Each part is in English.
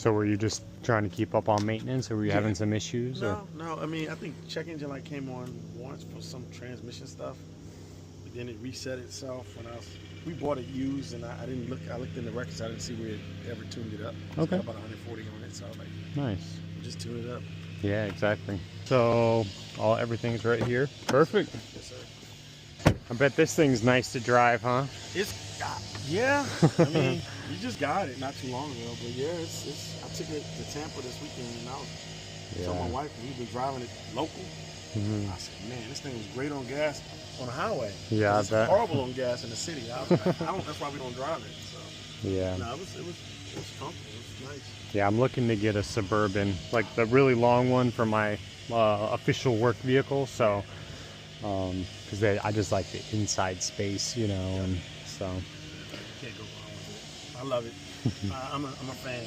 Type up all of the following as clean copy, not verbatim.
So were you just trying to keep up on maintenance, or were you having some issues? No. I mean, I think check engine light came on once for some transmission stuff, but then it reset itself when we bought it used, and I didn't look. I looked in the records. I didn't see where it ever tuned it up. It's got about 140 on it, so I was like, nice. Just tune it up. Yeah, exactly. So everything's right here. Perfect. Yes, sir. I bet this thing's nice to drive, huh? Yeah. I mean, we just got it not too long ago, but yeah, it's. I took it to Tampa this weekend, and I was telling my wife we've been driving it local. I said, man, this thing was great on gas on the highway. Yeah, it's horrible on gas in the city. I was like, that's why we don't drive it. So yeah. No, it was comfortable. It was nice. Yeah, I'm looking to get a Suburban, like the really long one for my official work vehicle. So, because I just like the inside space, you know, and so. Can't go wrong with it. I love it. I'm a fan.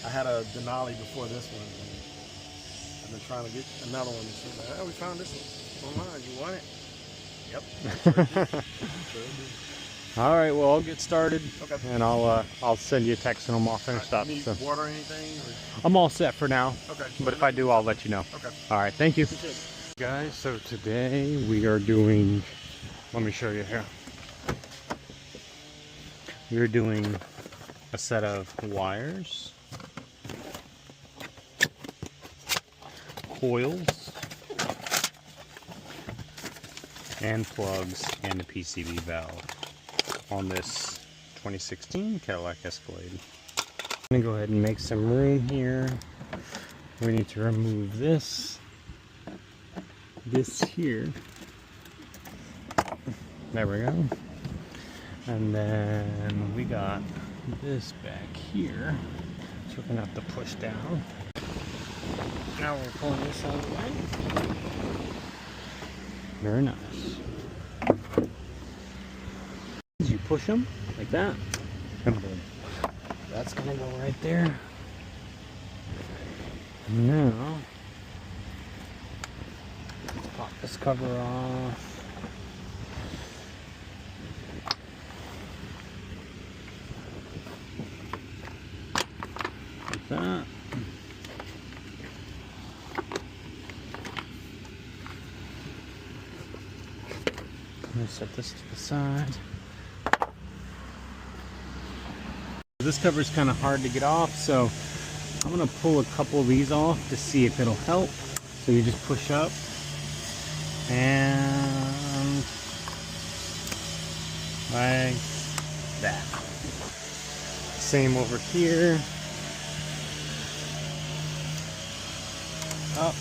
I had a Denali before this one. And I've been trying to get another one. And she's like, oh, we found this one online. You want it? Yep. All right, well, I'll get started, okay. And I'll send you a text when I'm all finished up. Need water or anything? Or? I'm all set for now. Okay. But if I do, I'll let you know. Okay. All right, thank you. Guys, so today we are doing, let me show you here. We're doing a set of wires, coils, and plugs, and a PCV valve on this 2016 Cadillac Escalade. I'm gonna go ahead and make some room here. We need to remove this here. There we go. And then we got this back here. So we're gonna have to push down. Now we're pulling this out of the way. Very nice. You push them like that. And boom. That's gonna go right there. Now, let's pop this cover off. Like that. I'm gonna set this to the side. This cover is kind of hard to get off, so I'm gonna pull a couple of these off to see if it'll help. So you just push up and like that. Same over here. Up,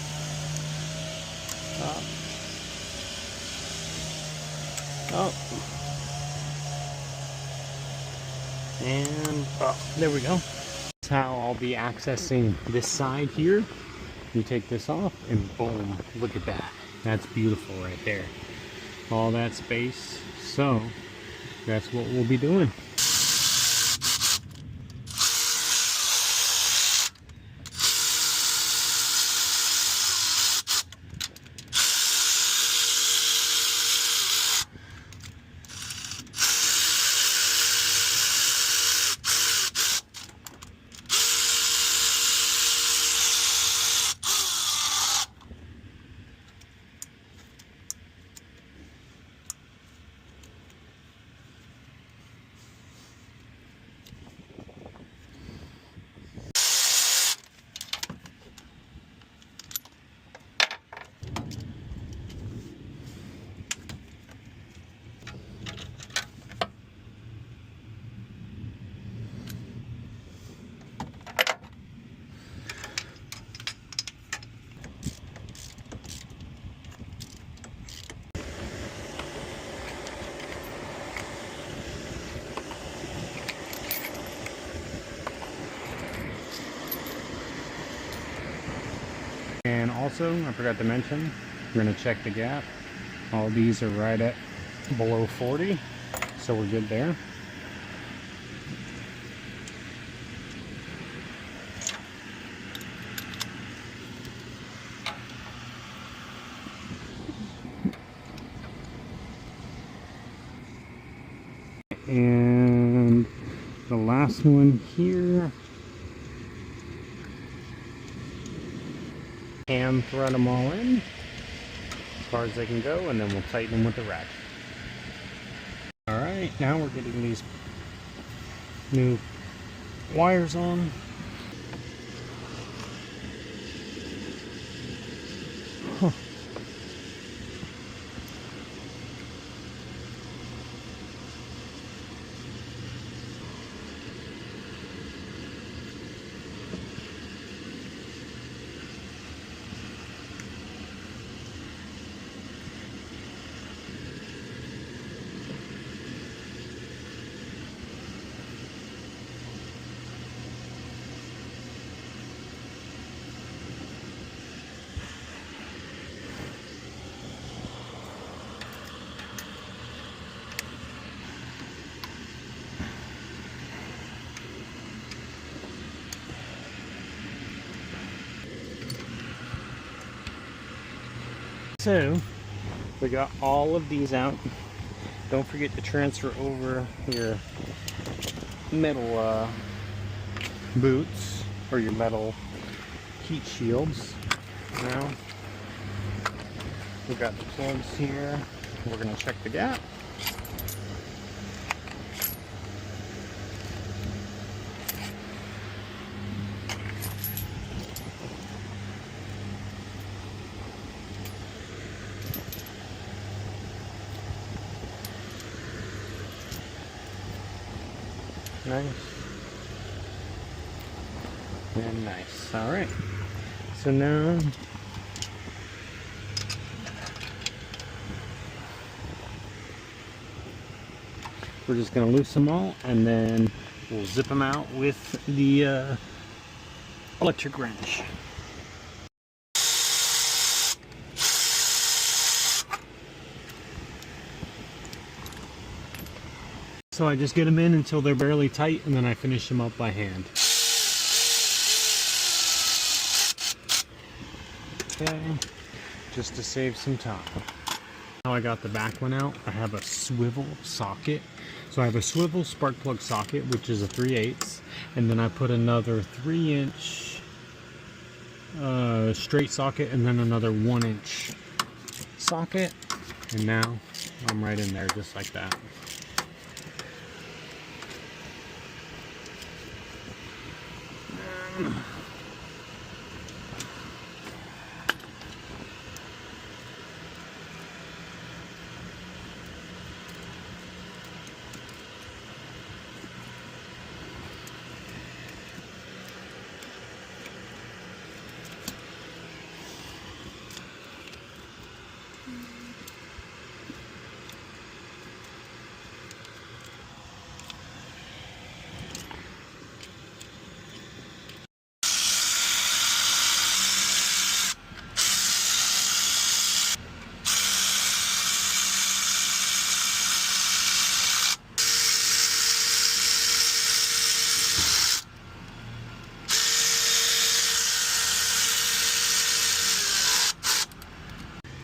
up, up, and up. There we go. That's how I'll be accessing this side here. You take this off and boom, look at that. That's beautiful right there. All that space. So that's what we'll be doing. And also, I forgot to mention, we're going to check the gap. All these are right at below 40, so we're good there. And the last one here hand thread them all in as far as they can go, and then we'll tighten them with the ratchet. Alright, now we're getting these new wires on. Huh. So, we got all of these out. Don't forget to transfer over your metal boots or your metal heat shields. Now, we've got the plugs here. We're going to check the gap. Nice. And nice. Alright. So now we're just going to loosen them all, and then we'll zip them out with the electric wrench. So I just get them in until they're barely tight, and then I finish them up by hand. Okay, just to save some time. Now I got the back one out. I have a swivel socket. So I have a swivel spark plug socket, which is a 3/8, and then I put another 3-inch straight socket, and then another 1-inch socket, and now I'm right in there just like that.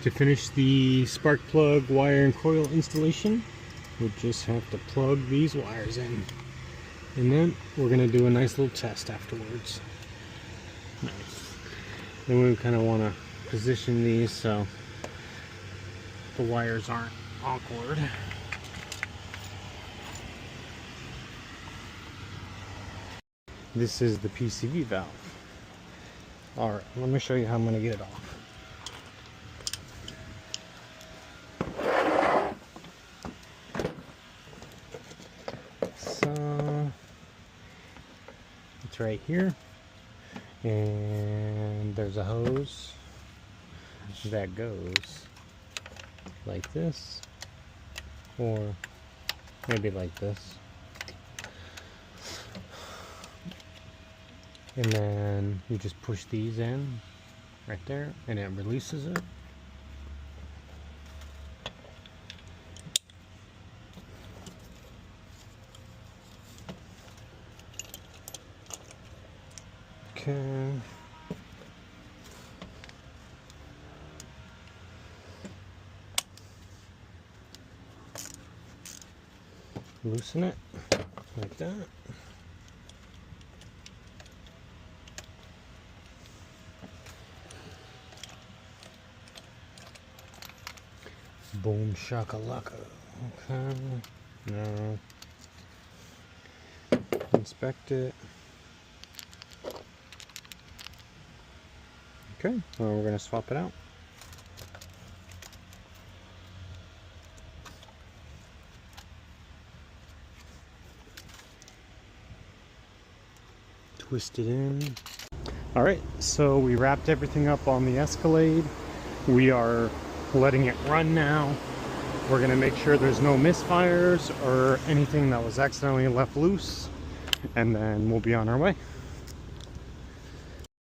To finish the spark plug wire and coil installation, we'll just have to plug these wires in, and then we're going to do a nice little test afterwards. Nice. Then we kind of want to position these so the wires aren't awkward. This is the PCV valve. Alright, let me show you how I'm going to get it off. So it's right here, and there's a hose that goes like this, or maybe like this, and then you just push these in right there and it releases it. Okay. Loosen it like that. Boom shakalaka. Okay. No. Inspect it. Okay, well, we're going to swap it out. Twist it in. Alright, so we wrapped everything up on the Escalade. We are letting it run now. We're going to make sure there's no misfires or anything that was accidentally left loose, and then we'll be on our way.